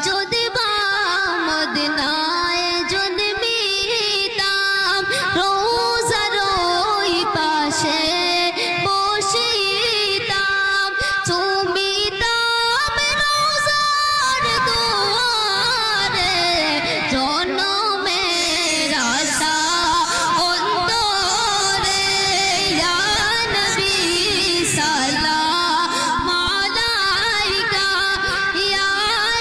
যদি বা মদিনায় জন্মিতাম রোজার ওই পাশে বসিতাম চুমিতাম রোজার দুয়ারে জনমের আশা অন্তরে ইয়া নবী সালাম আলাইকা ইয়া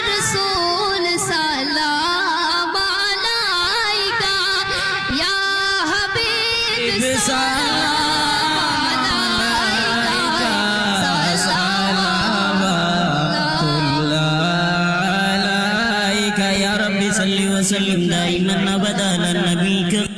রাসূল সালাম আলাইকা ইয়া হাবিব সালাম আলাইকা عليك يا رب صل وسلم دائما ابدا على نبيك